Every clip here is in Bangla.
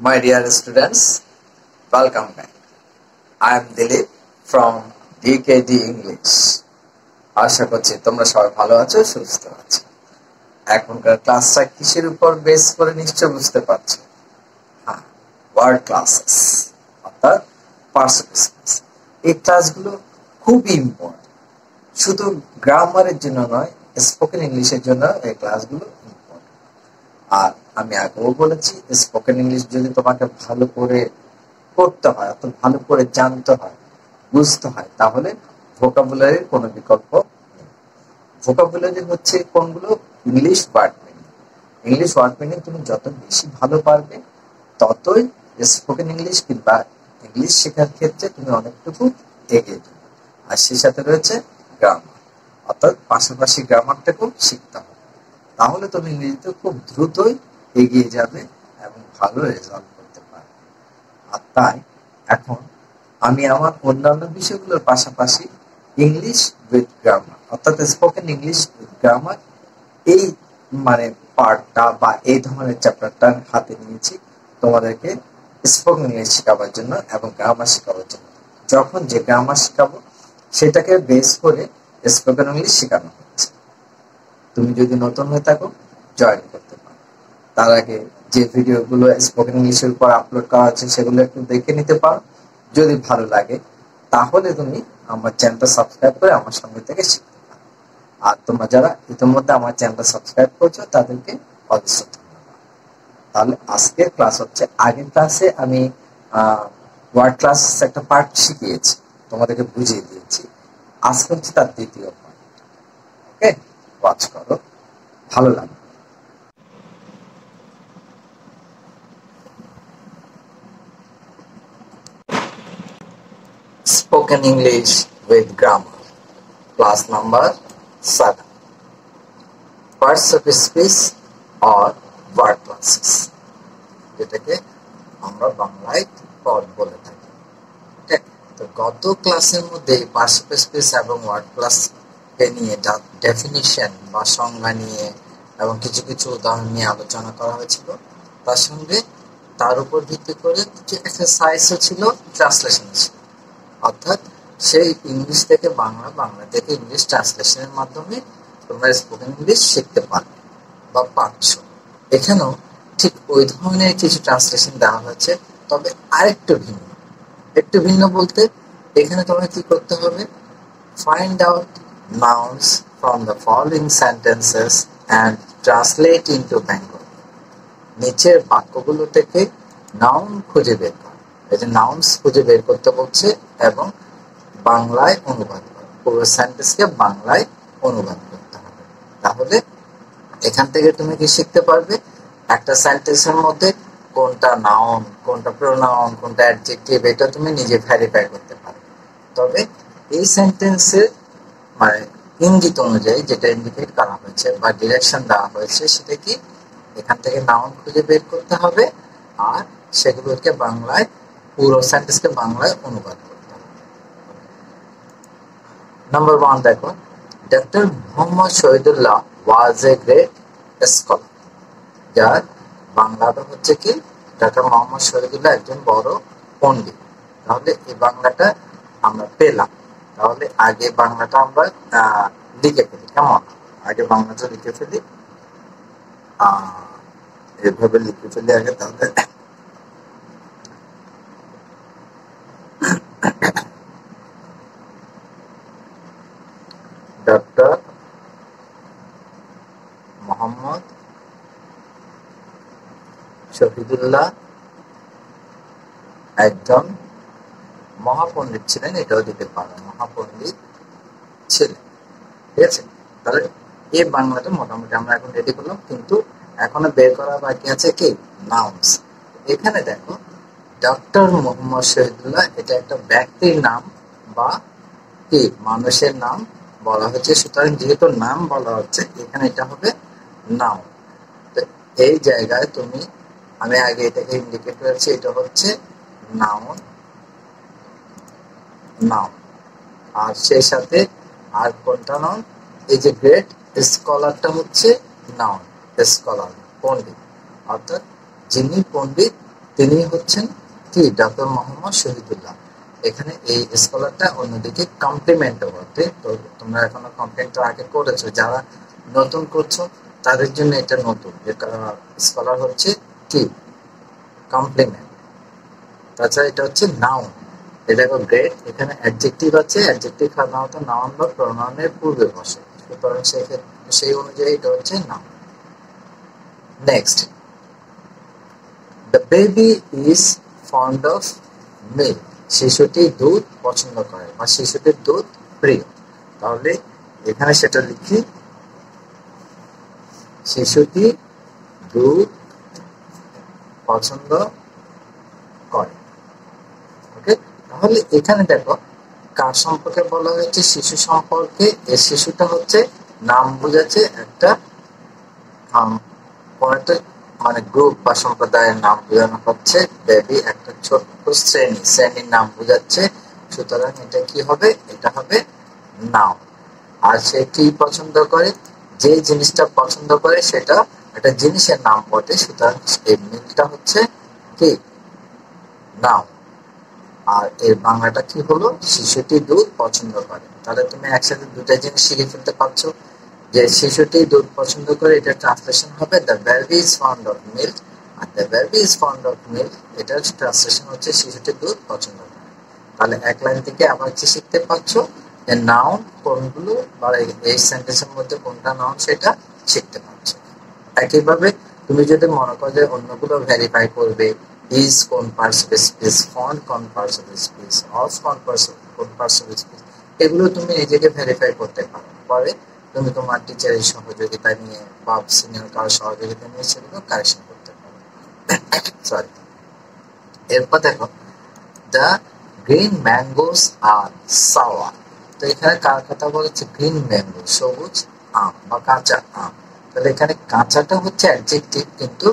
My dear students, welcome back. I am Dilip from DKD English. আশা করছি তোমরা সবাই ভালো আছো, সুস্থ আছো। এখনকার ক্লাসটা কিসের উপর বেস করে নিশ্চয় বুঝতে পারছো? হ্যাঁ, ওয়ার্ড ক্লাসেস অর্থাৎ পার্সোনাল। এই ক্লাসগুলো খুবই ইম্পর্টেন্ট, শুধু গ্রামারের জন্য নয়, স্পোকেন ইংলিশের জন্য এই ক্লাসগুলো ইম্পর্টেন্ট। আর আমি আগেও বলেছি, স্পোকেন ইংলিশ যদি তোমাকে ভালো করে করতে হয়, অর্থাৎ ভালো করে জানতে হয়, বুঝতে হয়, তাহলে ভোকাবুলারির কোনো বিকল্প নেই। ভোকাবুলারি হচ্ছে কোনগুলো? English word meaning. English word meaning তুমি যত বেশি ভালো পারবে, ততই স্পোকেন ইংলিশ কিংবা ইংলিশ শেখার ক্ষেত্রে তুমি অনেকটুকু এগিয়ে যাবে। আর সেই সাথে রয়েছে গ্রামার, অর্থাৎ পাশাপাশি গ্রামারটাকেও শিখতে হবে। তাহলে তুমি ইংরেজিতে খুব দ্রুতই এগিয়ে যাবে এবং ভালো রেজাল্ট করতে পারবে। আর তাই এখন আমি আমার অন্যান্য বিষয়গুলোর পাশাপাশি ইংলিশ উইথ গ্রামার অর্থাৎ স্পোকেন ইংলিশ উইথ গ্রামার এই পার্টটা বা এই ধরনের চ্যাপ্টারটা হাতে নিয়েছি তোমাদেরকে স্পোকেন ইংলিশ শেখাবার জন্য এবং গ্রামার শেখাবার জন্য। যখন যে গ্রামার শেখাবো সেটাকে বেস করে স্পোকেন ইংলিশ শেখানো হচ্ছে। তুমি যদি নতুন হয়ে থাকো, জয়েন করতে পারো। তার আগে যে ভিডিওগুলো স্পোকেন ইংলিশের উপর আপলোড করা হচ্ছে সেগুলো একটু দেখে নিতে পারো। যদি ভালো লাগে তাহলে তুমি আমার চ্যানেলটা সাবস্ক্রাইব করে আমার সঙ্গে থেকে শিখতে পারো। আর তোমরা যারা ইতিমধ্যে আমার চ্যানেলটা সাবস্ক্রাইব করছো তাদেরকে অবশ্যই ধন্যবাদ। তাহলে আজকের ক্লাস হচ্ছে, আগের ক্লাসে আমি ওয়ার্ড ক্লাস একটা পার্ট শিখিয়েছি, তোমাদেরকে বুঝিয়ে দিয়েছি। আজকে হচ্ছে তার দ্বিতীয় পার্ট। ওকে, ওয়াচ করো, ভালো লাগবে। Spoken English with Grammar, class number 7, Parts of Speech or Word Classes, যেটাকে আমরা বাংলায় পদ বলে থাকি। তো গত ক্লাসের মধ্যে পার্টস অফ স্পিচ এবং ওয়ার্ড ক্লাস নিয়ে ডেফিনিশন বা সংজ্ঞা নিয়ে এবং কিছু কিছু উদাহরণ নিয়ে আলোচনা করা হয়েছিল। তার সঙ্গে তার উপর ভিত্তি করে কিছু এক্সারসাইজও ছিল, ট্রান্সলেশন ছিল। অর্থাৎ সেই ইংলিশ থেকে বাংলা, বাংলা থেকে ইংলিশ ট্রান্সলেশনের মাধ্যমে তোমরা স্পোকেন ইংলিশ শিখতে পারবে বা পারছো। এখানেও ঠিক ওই ধরনের কিছু ট্রান্সলেশন দেওয়া হয়েছে, তবে আরেকটু ভিন্ন। একটু ভিন্ন বলতে এখানে তোমরা কি করতে হবে? Find out nouns from the following sentences and translate into Bengali. নিচের বাক্যগুলো থেকে নাউন খুঁজে বের করো। এই যে নাউন্স খুঁজে বের করতে বলছে এবং বাংলায় অনুবাদ করো। পুরো সেন্টেন্সকে বাংলায় অনুবাদ করতে হবে। তাহলে এখান থেকে তুমি কি শিখতে পারবে? একটা সেন্টেন্সের মধ্যে কোনটা নাউন, কোনটা প্রোনাউন, কোনটা অ্যাডজেক্টিভ, এটা তুমি নিজে ভেরিফাই করতে পারবে। তবে এই সেন্টেন্সের ইঙ্গিত অনুযায়ী যেটা ইন্ডিকেট করা হয়েছে বা ডিরেকশন দেওয়া হয়েছে, সেটা কি? এখান থেকে নাউন খুঁজে বের করতে হবে আর সেগুলোকে বাংলায়, পুরো সেন্টেন্সকে বাংলায় অনুবাদ করতে হবে। নাম্বার 1 দেখো, doctor Mohammad Shahidullah was a great scholar. যার বাংলাটা হচ্ছে কি? ডক্টর মোহাম্মদ শহীদুল্লাহ একজন বড় পণ্ডিত। তাহলে এই বাংলাটা আমরা পেলাম। তাহলে আগে বাংলাটা আমরা লিখে ফেলি, কেমন? আগে বাংলাটা লিখে ফেলি, এভাবে লিখে ফেলি আগে। তাহলে ডক্টর মোহাম্মদ শহীদুল্লাহ একজন মহাপণ্ডিত ছিলেন, এটাও দিতে পারো, মহাপণ্ডিত ছিলেন। ঠিক আছে? তাহলে এই বাংলাটা মোটামুটি আমরা এখন রেডি করলাম, কিন্তু এখনো বের করা বাকি আছে কি? নাউন্স। এখানে দেখো, ডক্টর মোহাম্মদ শহীদুল্লাহ এটা একটা ব্যক্তির নাম বা কি মানুষের নাম বলা হচ্ছে, সুতরাং যেহেতু নাম বলা হচ্ছে এখানে এটা হবে নাউন। তো এই জায়গায় তুমি, আমি আগে এটাকে ইন্ডিকেট করেছি, এটা হচ্ছে নাউন, নাউন। আর সেই সাথে আর কোনটা নাউন? এই যে গ্রেট স্কলারটা হচ্ছে নাউন, স্কলার পণ্ডিত, অর্থাৎ যিনি পণ্ডিত তিনি হচ্ছেন কি ডক্টর মোহাম্মদ শহীদুল্লাহ। এখানে এই স্কলারটা অন্যদিকে কমপ্লিমেন্ট বলতে, তো তোমরা এখনো কমপ্লিমেন্টটা আগে করেছো, যারা নতুন করছো তাদের জন্য এটা নতুন, যে স্কলার হচ্ছে কি কমপ্লিমেন্ট। তাছাড়া এটা হচ্ছে নাউন। এটা গ্রেট, এখানে অ্যাডজেক্টিভ আছে, অ্যাডজেক্টিভ সাধারণত নাউন বা প্রোনাউনের পূর্বে বসে, সুতরাং সেই অনুযায়ী এটা হচ্ছে noun. Next, the baby is fond of milk. শিশুটি দুধ পছন্দ করে বা শিশুটির দুধ প্রিয়। তাহলে এখানে সেটা লিখি, শিশুটি দুধ পছন্দ করে। ওকে, তাহলে এখানে দেখো কার সম্পর্কে বলা হয়েছে, শিশু সম্পর্কে। এই শিশুটা হচ্ছে নাম বোঝাচ্ছে একটা মানে গ্রুপ বা সম্প্রদায়ের নাম বোঝানো হচ্ছে। বেবি একটা ছোট্ট শ্রেণীর নাম বোঝাচ্ছে, সুতরাং এটা কি হবে, এটা হবে নাম। আর সে কি পছন্দ করে, যে জিনিসটা পছন্দ করে সেটা একটা জিনিসের নাম বটে, সুতরাং এই মিলটা হচ্ছে কি নাম। আর এর বাংলাটা কি হলো, শিশুটি দুধ পছন্দ করে। তাহলে তুমি একসাথে দুটা জিনিস শিখে ফেলতে পারছো, যে শিশুটি দুধ পছন্দ করে, এটা ট্রান্সলেশন হবে the baby is fond of milk. Are the baby is fond of milk, এটার ট্রান্সলেশন হচ্ছে শিশুটি দুধ পছন্দ করে। তাহলে এক লাইন থেকে আবার কি শিখতে পারছো, যে নাউন কোনগুলো বা এই সেন্টেন্সের মধ্যে কোনটা নাউন সেটা শিখতে পারছো। একইভাবে তুমি যদি মনে করো যে অন্যগুলো ভেরিফাই করবে, ইজ কোন পার্টিসিপেল স্পিচ, ফন্ড কোন পার্টিসিপেল স্পিচ, অফ কোন পার্টিসিপেল স্পিচ, এগুলো তুমি নিজেকে ভেরিফাই করতে পারো। পরে তুমি তোমার টিচারের সহযোগিতা নিয়ে বা সিনিয়র কারোর সহযোগিতা নিয়ে সেগুলো কারেকশন করতে পারো। সরি, এরপর দেখো the green mangoes are sour. তো এখানে কার কথা বলেছে, গ্রিন ম্যাঙ্গো, সবুজ আম বা কাঁচা আম। তাহলে এখানে কাঁচাটা হচ্ছে অ্যাডজেক্টিভ, কিন্তু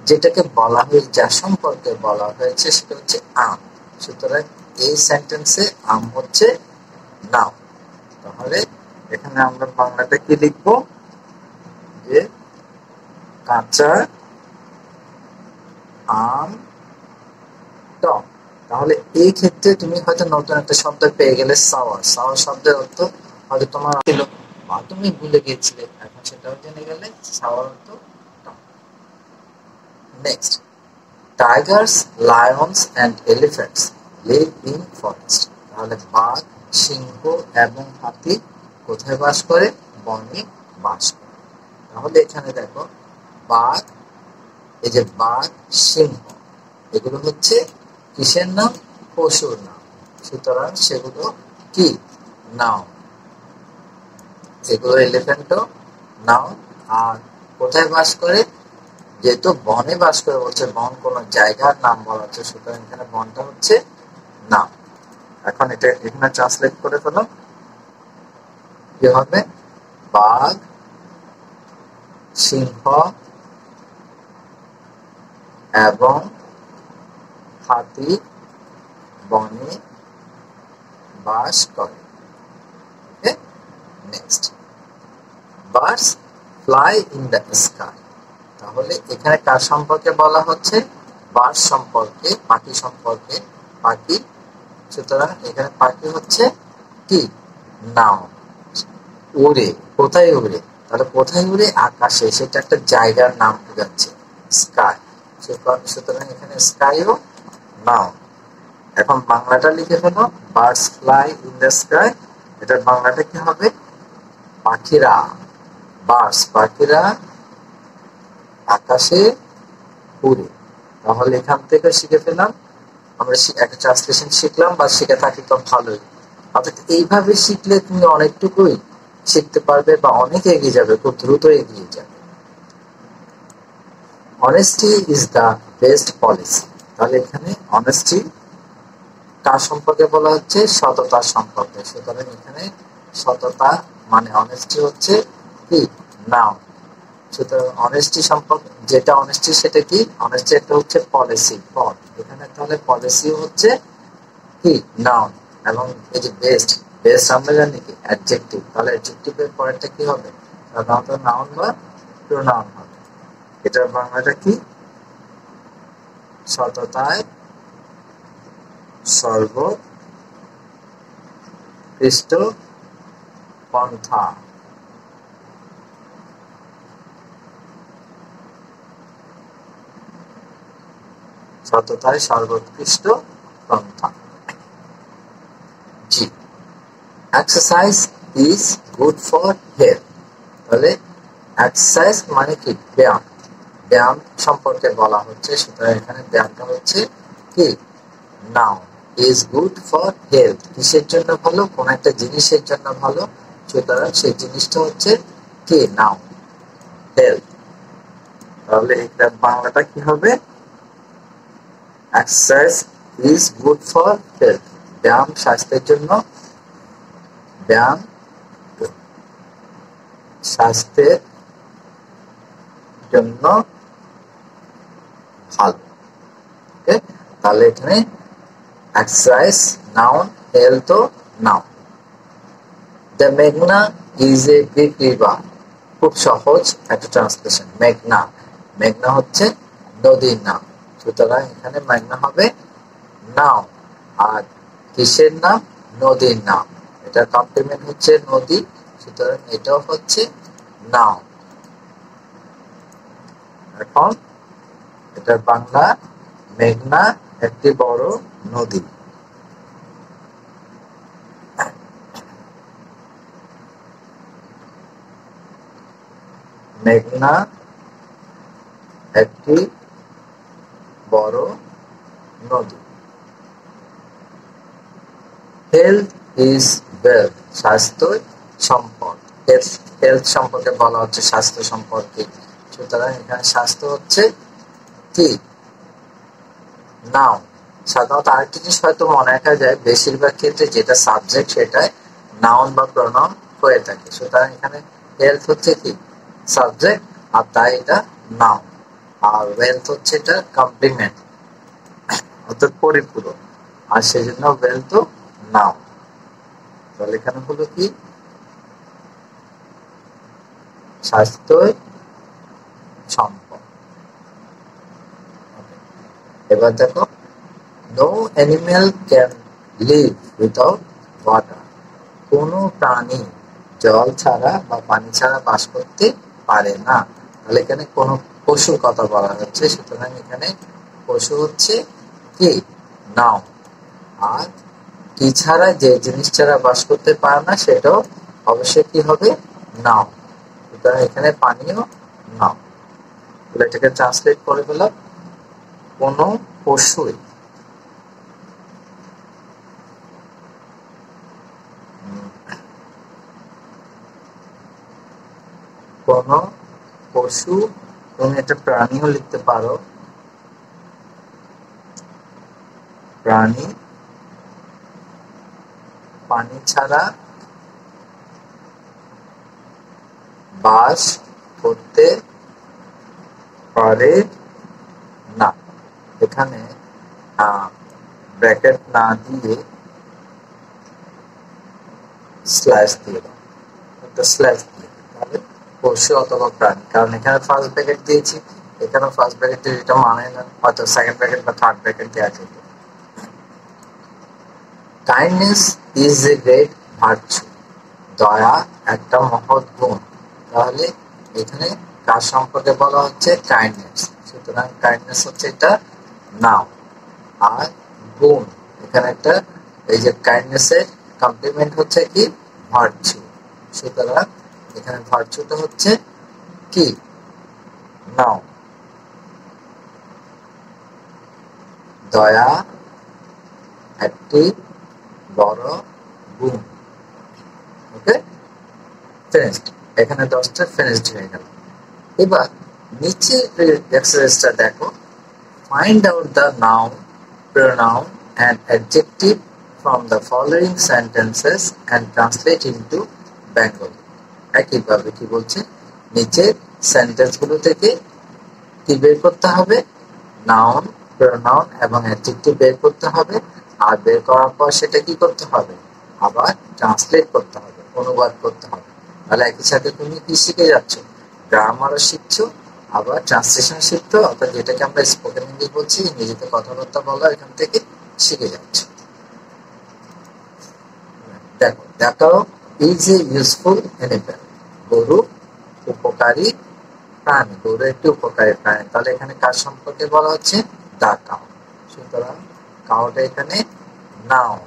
যেটাকে বলা হয়েছে, যার সম্পর্কে বলা হয়েছে সেটা হচ্ছে আম, সুতরাং এই সেন্টেন্সে আম হচ্ছে নাউন। তাহলে এখানে আমরা বাংলাটা কি লিখবো, যে কাঁচা আম টক। তাহলে এই ক্ষেত্রে তুমি হয়তো নতুন একটা শব্দ পেয়ে গেলে, সাওয়ার। সাওয়ার শব্দের অর্থ হয়তো তোমার ছিল বা তুমি ভুলে গিয়েছিলে, এখন সেটাও জেনে গেলে, সাওয়ার অর্থ টক। Next, tigers, lions and elephants live in forest. তাহলে বাঘ, সিংহ এবং হাতি কোথায় বাস করে, বনে বাস করে। তাহলে এখানে দেখো বাঘ, এই যে বাঘ, সিংহ, এগুলো হচ্ছে কিসের নাম, পশুর নাম, সুতরাং সেগুলো কি নাউন। এগুলো এলিফ্যান্টও নাউন। আর কোথায় বাস করে, যেহেতু বনে বাস করে বলছে, বন কোন জায়গার নাম বলা হচ্ছে, সুতরাং এখানে বনটা হচ্ছে নাম। এখন এটা এখানে ট্রান্সলেট করে ফেলো, কি হবে, বাঘ, সিংহ এবং হাতি বনে বাস করে। Next, birds fly in the sky. তাহলে এখানে কার সম্পর্কে বলা হচ্ছে, বার্ড সম্পর্কে, পাখি সম্পর্কে, পাখি, সুতরাং এখানে পাখি হচ্ছে কি নাউন। উড়ে, কোথায় উড়ে, তাহলে কোথায় উড়ে, আকাশে, সেটা একটা জায়গার নাম বোঝাচ্ছে, স্কাই, সুতরাং এখানে স্কাইও নাউন। এখন বাংলাটা লিখে ফেলো, birds fly in the sky, এটার বাংলাটা কি হবে, পাখিরা, বার্ডস পাখিরা আকাশে উড়ে। তাহলে এখান থেকে শিখে ফেলাম, আমরা একটা ট্রান্সলেশন শিখলাম বা শিখে থাকি তো ভালোই। অর্থাৎ এইভাবে শিখলে তুমি অনেকটুকুই শিখতে পারবে বা অনেক এগিয়ে যাবে, খুব দ্রুত এগিয়ে যাবে। Honesty is the best policy. তাহলে এখানে অনেস্টি কার সম্পর্কে বলা হচ্ছে, সততার সম্পর্কে, সুতরাং এখানে সততা মানে অনেস্টি হচ্ছে কি নাউন। সুতরাং অনেস্টি সম্পর্কে, যেটা অনেস্টি সেটা কি, অনেস্টি একটা হচ্ছে পলিসি, পদ, এখানে তাহলে পলিসি হচ্ছে কি নাউন। এবং এই যে বেস্ট, বেস্ট আমরা জানি কি অ্যাডজেক্টিভ, তাহলে অ্যাডজেক্টিভের পরেরটা কি হবে, সাধারণত নাউন বা প্রোনাউন হবে। এটার বাংলাটা কি, সততায় সর্বোৎকৃষ্ট পন্থা। সততায় সর্বোৎকৃষ্ট পন্থা। জি, exercise is good for health. তাহলে এক্সারসাইজ মানে কি? ব্যায়াম। ব্যায়াম সম্পর্কে বলা হচ্ছে, সুতরাং এখানে ব্যায়ামটা হচ্ছে কি? Noun. Is good for health, কিসের জন্য ভালো? কোন একটা জিনিসের জন্য ভালো, সুতরাং সেই জিনিসটা হচ্ছে কি? Noun, health. তাহলে এটা বাংলাটা কি হবে? Exercise is good for health. ব্যায়াম স্বাস্থ্যের জন্য, ব্যায়াম স্বাস্থ্যের জন্য ভালো। ওকে, তাহলে এখানে exercise noun, health noun. The মেঘনা ইজ এ বিগ রিভার। খুব সহজ একটা ট্রান্সলেশন। মেঘনা, মেঘনা হচ্ছে নদীর নাম, সুতরাং এখানে মেঘনা হবে নাউন। আর কিসের নাম? নদীর নাম। এটা কমপ্লিমেন্ট হচ্ছে নদী, সুতরাং এটাও হচ্ছে নাউন। এখন এটার বাংলা, মেঘনা একটি বড় নদী। মেঘনা একটি বড় নদী। হেলথ ইজ ওয়েলথ, স্বাস্থ্য সম্পদ। হেলথ সম্পর্কে বলা হচ্ছে স্বাস্থ্য সম্পর্কে, সুতরাং এখানে স্বাস্থ্য হচ্ছে কি? নাউন। সাধারণত আরেকটি জিনিস হয়তো মনে রাখা যায়, বেশিরভাগ ক্ষেত্রে যেটা সাবজেক্ট সেটাই নাউন বা প্রোনাউন হয়ে থাকে, সুতরাং এখানে হেলথ হচ্ছে কি? সাবজেক্ট, আর তাই এটা নাউন। আর ওয়েলথ হচ্ছে এটা কমপ্লিমেন্ট, অর্থাৎ পরিপূরক, আর সেজন্য ওয়েলথ নাউন। তাহলে এখানে হলো কি? স্বাস্থ্য সম্পদ। এবার দেখো, no animal can live without water. কোনো প্রাণী জল ছাড়া বা পানি ছাড়া বাস করতে পারে না। তাহলে এখানে কোনো পশুর কথা বলা হচ্ছে, সুতরাং এখানে পশু হচ্ছে কি? নাউন। আর কি ছাড়া, যে জিনিস ছাড়া বাস করতে পারে না, সেটাও অবশ্যই কি হবে? নাউন। সুতরাং এখানে পানিও নাউন। তাহলে এটাকে ট্রান্সলেট করে ফেলাম, কোনো পশুই কোন পশু, তুমি একটা প্রাণীও লিখতে পারো, প্রাণী পানি ছাড়া বাস করতে পারে না। এখানে ব্র্যাকেট না দিয়ে স্ল্যাশ দিয়ে দাও, একটা স্ল্যাশ দিয়ে, তাহলে পশু অথবা প্রাণী। কারণ এখানে ফার্স্ট ব্র্যাকেট দিয়েছি, এখানে ফার্স্ট ব্র্যাকেট দিয়ে এটা মানে না, হয়তো সেকেন্ড ব্র্যাকেট বা থার্ড ব্র্যাকেট দেওয়া যেত। Kindness is a great virtue. দয়া একটা মহৎ গুণ। তাহলে এখানে কার সম্পর্কে বলা হচ্ছে? কাইন্ডনেস, সুতরাং কাইন্ডনেস হচ্ছে এটা নাউন। আর গুণ, এখানে একটা, এই যে কাইন্ডনেস এর কমপ্লিমেন্ট হচ্ছে কি? ভার্চু, সুতরাং এখানে ভার্চুটা হচ্ছে কি? নাউন। দয়া একটি বড় গুণ। ওকে, ফিনিশড। এখানে 10টা ফিনিশড হয়ে গেল। এবার নিচে এক্সারসাইজটা দেখো, find out the noun, pronoun and adjective from the following sentences and translate into Bengali. একইভাবে কি বলছে? নিচের সেন্টেন্স গুলো থেকে কি বের করতে হবে? নাউন, প্রোনাউন এবং অ্যাডজেক্টিভ বের করতে হবে। আর বের করার পর সেটা কি করতে হবে? আবার ট্রান্সলেট করতে হবে, অনুবাদ করতে হবে। তাহলে একই সাথে তুমি কি শিখে যাচ্ছ? গ্রামারও শিখছো, আবার ট্রান্সলেশন শিখতে, অর্থাৎ যেটাকে আমরা স্পোকেন ইংলিশ বলছি, ইংরেজিতে কথাবার্তা বলা, এখান থেকে শিখে যাচ্ছে। দেখো, দেখাও ইজ এ ইউজফুল অ্যানিমেল, গরু উপকারী প্রাণী, গরু একটি উপকারী প্রাণী। তাহলে এখানে কার সম্পর্কে বলা হচ্ছে? The cow. সুতরাং কাউটা এখানে নাউন।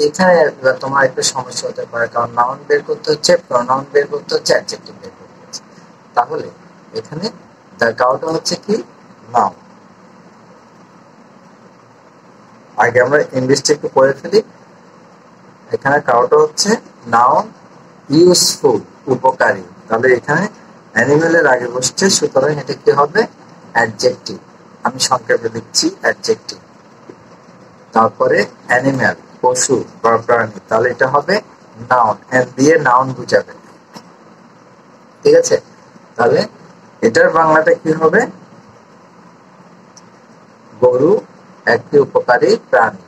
এখানে তোমার একটু সমস্যা হতে পারে, কারণ নাউন বের করতে হচ্ছে, প্রোনাউন বের করতে হচ্ছে, অ্যাডজেক্টিভ বের করতে হচ্ছে। তাহলে এখানে দা কাউটা হচ্ছে কি? নাউন। আগে আমরা ইংলিশটা একটু পড়ে ফেলি। এখানে কাউটা হচ্ছে নাউন, ইউজফুল উপকারী। তাহলে এখানে অ্যানিমেলের আগে বসছে, সুতরাং এটা কি হবে? অ্যাডজেক্টিভ। আমি সংক্ষেপে লিখছি অ্যাডজেক্টিভ। তারপরে অ্যানিম্যাল পশু বা প্রাণী, তাহলে এটা হবে নাউন, এন দিয়ে নাউন বুঝাবে। ঠিক আছে? তাহলে এটার বাংলাটা কি হবে? গরু একটি উপকারী প্রাণী।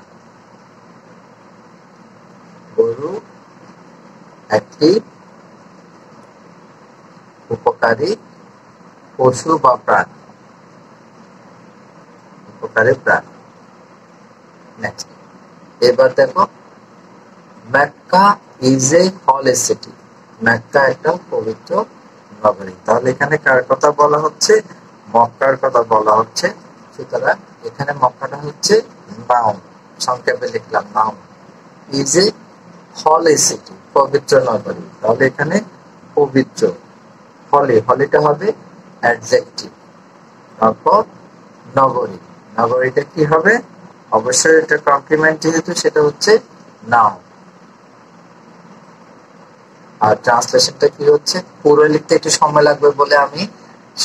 গরু একটি উপকারী পশু বা প্রাণী, উপকারী প্রাণী। নেক্সট, এবার দেখো, Mecca is a holy city, মক্কা একটা পবিত্র নগরী। তাহলে এখানে কার কথা বলা হচ্ছে? মক্কার কথা বলা হচ্ছে। সুতরাং এখানে মক্কাটা হচ্ছে নাউন, সংক্ষেপে লিখলাম noun. Is a holy city, পবিত্র নগরী। তাহলে এখানে পবিত্র, হলি, হলিটা হবে অ্যাডজেক্টিভ। তারপর নগরী, নগরীটা কি হবে? অবশ্যই এটা কমপ্লিমেন্ট, যেহেতু সেটা হচ্ছে নাউন। আর ট্রান্সলেশনটা কি হচ্ছে? পুরো লিখতে একটু সময় লাগবে বলে আমি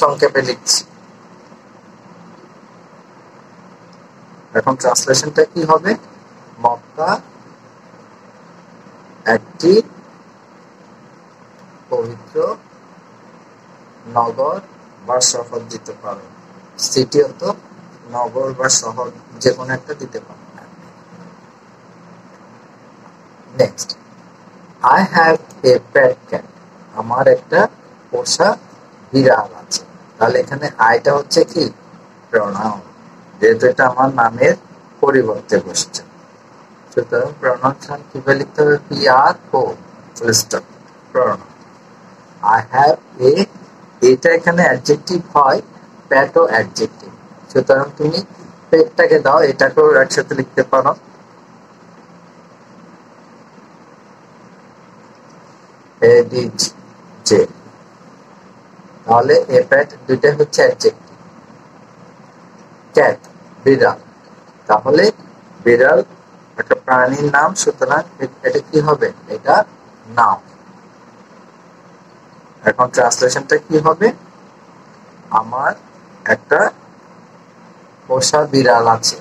সংক্ষেপে লিখছি। এখন ট্রান্সলেশনটা কি হবে? মক্কা একটি পবিত্র নগর বা শহর দিতে পারো। সিটি অত নগর বা শহর যে কোনো একটা দিতে পারো। Next, I have a pet cat, আমার একটা পোষা বিড়াল আছে। তাহলে এখানে আইটা হচ্ছে কি? প্রনাউন, যেহেতু এটা আমার নামের পরিবর্তে বসছে। সুতরাং প্রনাউন্সিয়েশন কিভাবে লিখতে হবে? PRO full stop, pronoun. I have a, এটা এখানে অ্যাডজেক্টিভ হয়, প্যাটও অ্যাডজেক্টিভ। সুতরাং তুমি পেটটাকে দাও, এটাকেও একসাথে লিখতে পারো। তাহলে এ প্যাট দুইটা হচ্ছে অ্যাডজেক্টিভ। ক্যাট বিড়াল, তাহলে বিড়াল একটা প্রাণীর নাম, সুতরাং এটা কি হবে? এটা নাম। এখন ট্রান্সলেশনটা কি হবে? আমার একটা পোষা বিড়াল আছে।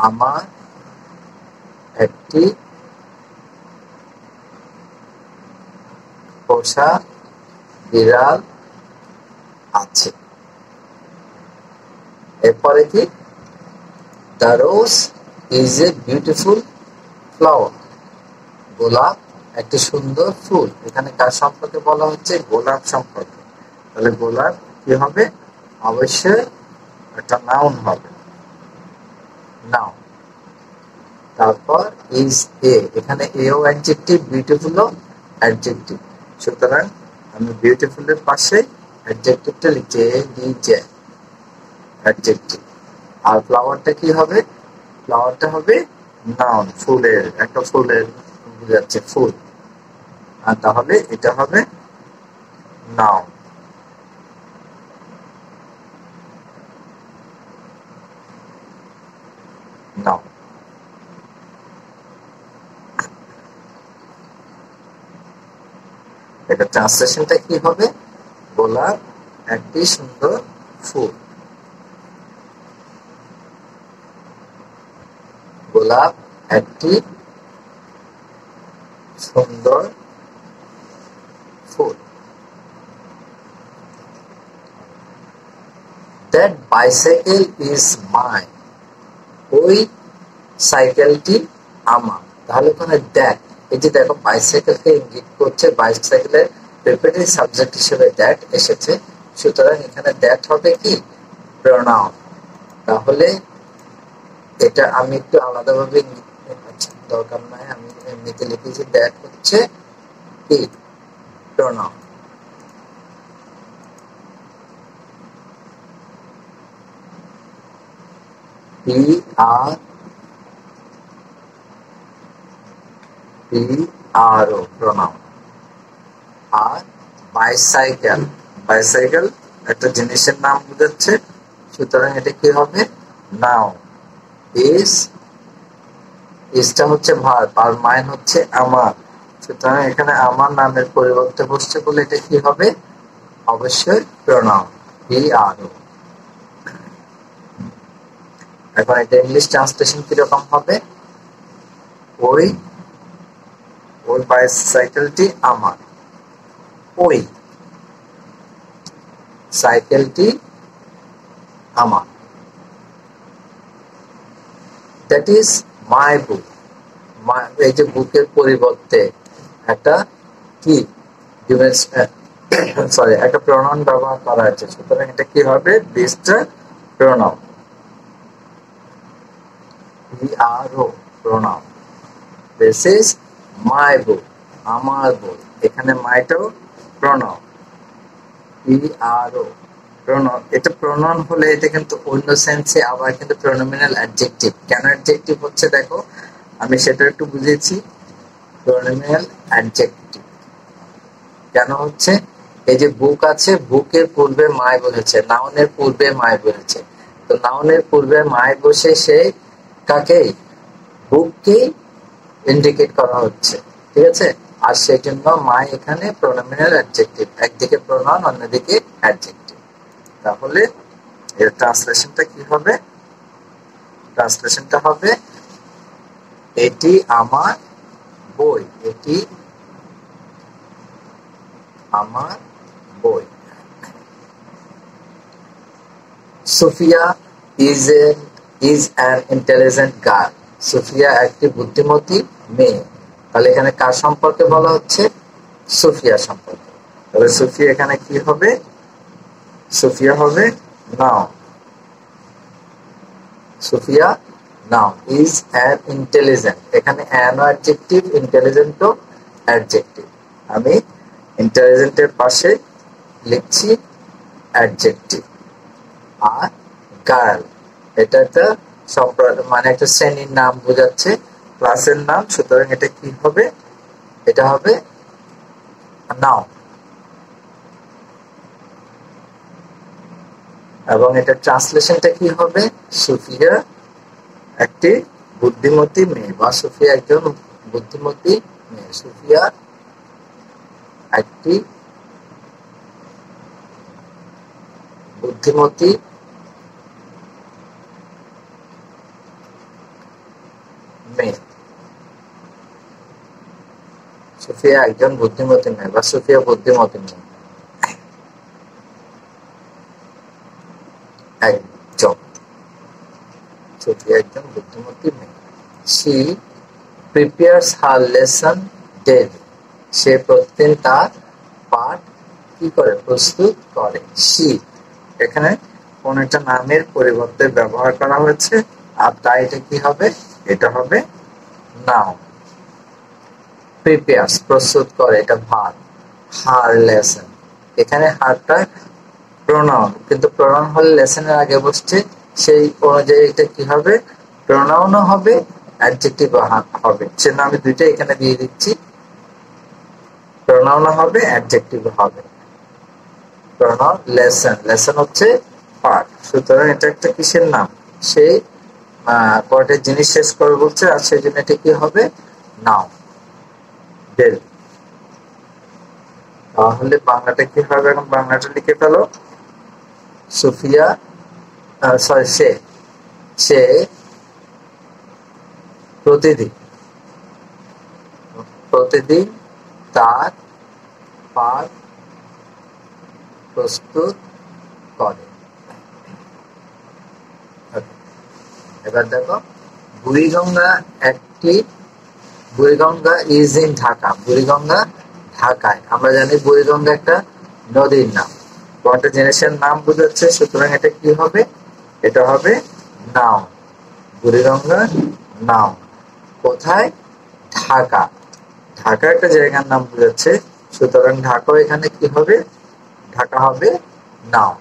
আমার একটি পোষা বিড়াল আছে। এরপরে কি? The rose is a beautiful flower, গোলাপ একটি সুন্দর ফুল। এখানে কার সম্পর্কে বলা হচ্ছে? গোলাপ সম্পর্কে। তাহলে গোলাপ কি হবে? অবশ্যই একটা নাউন হবে, নাউন। তারপর ইজ এ, এখানে এও অ্যাডজেক্টিভ, বিউটিফুলও অ্যাডজেক্টিভ। সুতরাং আমি বিউটিফুলের পাশে অ্যাডজেক্টিভটা লিখছি, এ অ্যাডজেক্টিভ। আর ফ্লাওয়ারটা কি হবে? ফ্লাওয়ারটা হবে নাউন, ফুলের, একটা ফুলের বোঝাচ্ছে ফুল। আর তাহলে এটা হবে নাউন। নাউন। এটা ট্রান্সলেশনটা কি হবে? গোলাপ একটি সুন্দর ফুল, গোলাপ একটি সুন্দর ফুল। That bicycle is mine, ওই সাইকেলটি আমার। তাহলে ওখানে দ্যাট, এই যে দেখো বাইসাইকেলকে ইঙ্গিত করছে, বাইসাইকেলের প্রিপেটিভ সাবজেক্ট হিসেবে দ্যাট এসেছে, সুতরাং এখানে দ্যাট হবে কি প্রোনাউন। তাহলে এটা আমি একটু আলাদাভাবে দরকার নাই, আমি এমনিতে লিখেছি দ্যাট হচ্ছে কি প্রোনাউন। PRO pronoun. আর বাইসাইকেল, বাইসাইকেল একটা জিনিসের নাম বোঝাচ্ছে, সুতরাং এটা কি হবে নাউন। ইসটা হচ্ছে ভার্ব আর মাইন হচ্ছে আমার, সুতরাং এখানে আমার নামের পরিবর্তে বসছে বলে এটা কি হবে অবশ্যই প্রোনাউন PRO। এখন এটা ইংলিশ ট্রান্সলেশন কিরকম হবে, ওই ওই বাইসাইকেলটি আমার, ওই সাইকেলটি আমার, দ্যাট ইজ মাই বুক। এই যে বুকের পরিবর্তে একটা কি সরি একটা প্রোনাউন ব্যবহার করা হয়েছে, সুতরাং এটা কি হবে দিসটা pronoun PRO pronoun. This is my book, আমার বই, এখানে মাইটাও প্রোনাউন PRO প্রোনাউন। এটা প্রোনাউন হলে এটা কিন্তু অন্য সেন্সে আবার কিন্তু প্রোনোমিনাল অ্যাডজেক্টিভ। কেন অ্যাডজেক্টিভ হচ্ছে দেখো আমি সেটা একটু বুঝেছি। প্রোনোমিনাল অ্যাডজেক্টিভ কেন হচ্ছে, এই যে বুক আছে, বুকের পূর্বে মাই বলেছে, নাউনের পূর্বে মাই বলেছে, তো নাউনের পূর্বে মাই বসে সে কাকে বুককে ইন্ডিকেট করা হচ্ছে, ঠিক আছে। আর সেই জন্য মাই এখানে প্রোনোমিনাল অ্যাডজেক্টিভ, একদিকে প্রোনাউন অন্যদিকে অ্যাডজেক্টিভ। তাহলে এর ট্রান্সলেশনটা কি হবে, ট্রান্সলেশনটা হবে এটি আমার বই, এটি আমার বই। Sufia is an intelligent girl. Sufia একটি বুদ্ধিমতী মেয়ে। তাহলে এখানে কার সম্পর্কে বলা হচ্ছে, সুফিয়া সম্পর্কে। তাহলে সুফিয়া এখানে কি হবে, সুফিয়া হবে noun. Sufia noun. is an intelligent, এখানে an অ্যাডজেক্টিভ, ইন্টেলিজেন্ট অ্যাডজেক্টিভ। আমি ইন্টেলিজেন্টের পাশে লিখছি অ্যাডজেক্টিভ। আর গার্ল এটা একটা সম্প্রদায় মানে একটা শ্রেণীর নাম বোঝাচ্ছে, ক্লাসের নাম, সুতরাং এটা কি হবে, এটা হবে নাউন। এবং এটা ট্রান্সলেশনটা কি হবে, সুফিয়া একটি বুদ্ধিমতী মেয়ে, বা সুফিয়া একজন বুদ্ধিমতী মেয়ে। সুফিয়া একটি বুদ্ধিমতী মেয়ে। সুফিয়া একজন বুদ্ধিমতী মেয়ে, বা সুফিয়া বুদ্ধিমতী মেয়ে একজন। সুফিয়া একজন বুদ্ধিমতী মেয়ে। She prepares her lesson daily. সে প্রতিদিন তার পাঠ কি করে প্রস্তুত করে। She এখানে কোন একটা নামের পরিবর্তে ব্যবহার করা হয়েছে, আর তাই এটা কি হবে, এটা হবে নাউন। প্রিপেয়ার্স প্রস্তুত করে, এটা ভার্ব। হার লেসন, এখানে হারটা প্রোনাউন, কিন্তু প্রোনাউন হলে লেসনের আগে বসছে, সেই অনুযায়ী এটা কি হবে প্রোনাউনও হবে অ্যাডজেক্টিভ হবে। সেজন্য আমি দুইটা এখানে দিয়ে দিচ্ছি, প্রোনাউনও হবে অ্যাডজেক্টিভ হবে। প্রোনাউন লেসন, লেসন হচ্ছে পার্ট, সুতরাং এটা একটা কিসের নাম, সেই পার্টের জিনিস শেষ করে বলছে, আর সেই জন্য এটা কি হবে নাউন। তাহলে বাংলাটা কি হবে, এখন বাংলাটা লিখে ফেলো। সুফিয়া সে প্রতিদিন তার পাঠ প্রস্তুত করে। এবার দেখো, বুড়িগঙ্গা একটি বুড়িগঙ্গা ইজ ইন ঢাকা, বুড়িগঙ্গা ঢাকায়। আমরা জানি বুড়িগঙ্গা একটা নদীর নাম, একটা জিনিসের নাম বোঝাচ্ছে, সুতরাং এটা কি হবে? এটা হবে নাউন। বুড়িগঙ্গা নাউন। কোথায়? ঢাকা। ঢাকা একটা জায়গার নাম বোঝাচ্ছে, সুতরাং ঢাকা এখানে কি হবে? ঢাকা হবে নাউন।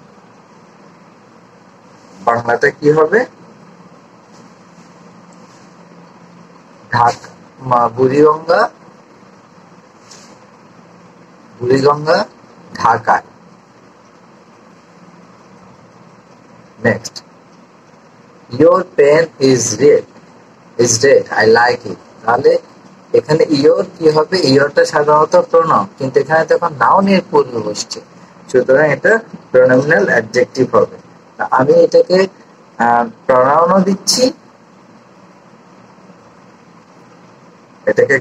বাংলাতে কি হবে? ঢাকা বুড়িগঙ্গা, বুড়িগঙ্গা ঢাকায়। Next, your pen is red, I like it। তাহলে এখানে your কি হবে? yourটা সাধারণত প্রোনাউন, কিন্তু এখানে তখন নাউনের পূর্বে বসছে, সুতরাং এটা প্রোনামিনাল অ্যাডজেক্টিভ হবে। আমি এটাকে প্রোনাউনও দিচ্ছি, এটাকে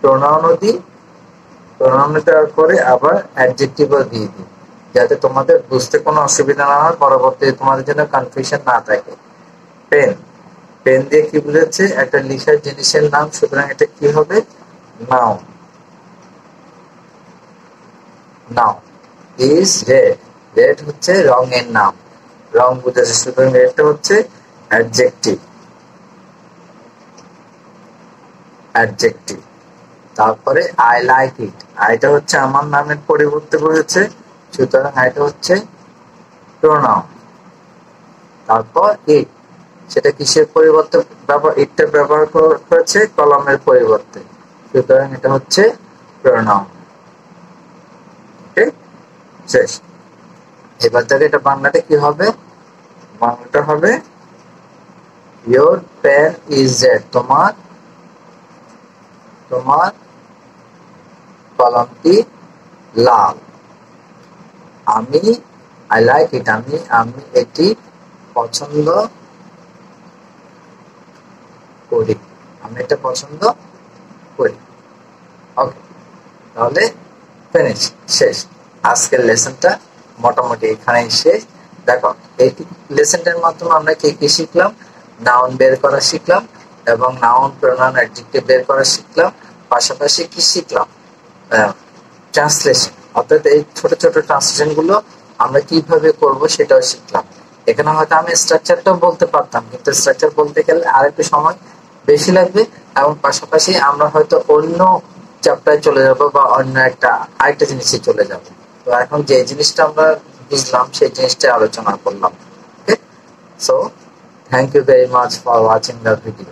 প্রোনাউনও দিই, প্রোনাউন দেওয়ার পরে আবার অ্যাডজেক্টিভও দিয়ে দিই, যাতে তোমাদের বুঝতে কোনো অসুবিধা না হয়, পরবর্তীতে তোমাদের জন্য কনফিউশন না থাকে। পেন, পেন দিয়ে কি বুঝাচ্ছে? একটা লিখার জিনিসের নাম, সুতরাং এটা কি হবে? Noun. Noun. Is red, red হচ্ছে রঙের নাম, রং বুঝাচ্ছে, সুতরাং এটা হচ্ছে অ্যাডজেক্টিভ। অ্যাডজেক্টিভ। তারপরে আই লাইক ইট, আইটা হচ্ছে আমার নামের পরিবর্তে বলেছে, সুতরাং আইটা হচ্ছে প্রোনাউন। তারপর ইট, সেটা কিসের পরিবর্তে ইটটা ব্যবহার করেছে? কলমের পরিবর্তে, সুতরাং এটা হচ্ছে প্রোনাউন। ওকে, শেষ। এবার থেকে এটা বাংলাটা কি হবে? বাংলাটা হবে ইয়োর পেন ইজ রেড, তোমার কলমটি লাল। আমি আই লাইক ইট, আমি এটি পছন্দ করি, আমি এটা পছন্দ করি। ওকে, তাহলে ফিনিশ, শেষ। আজকের লেসনটা মোটামুটি এখানেই শেষ। দেখো, এই লেসনটার মাধ্যমে আমরা কি কি শিখলাম? নাউন বের করা শিখলাম, এবং নাউন, প্রোনাউন, অ্যাডজেক্টিভ বের করা শিখলাম। পাশাপাশি কি শিখলাম? ট্রান্সলেশন, অর্থাৎ এই ছোট ছোট ট্রান্সলেশন গুলো আমরা কিভাবে করব সেটাও শিখলাম। এখানে হয়তো আমি স্ট্রাকচারটাও বলতে পারতাম, কিন্তু স্ট্রাকচার বলতে গেলে আরেকটু সময় বেশি লাগবে, এবং পাশাপাশি আমরা হয়তো অন্য চ্যাপ্টারে চলে যাব বা অন্য আরেকটা জিনিসে চলে যাব। তো এখন যে জিনিসটা আমরা বুঝলাম সেই জিনিসটা আলোচনা করলাম। Okay, so thank you very much for watching the video.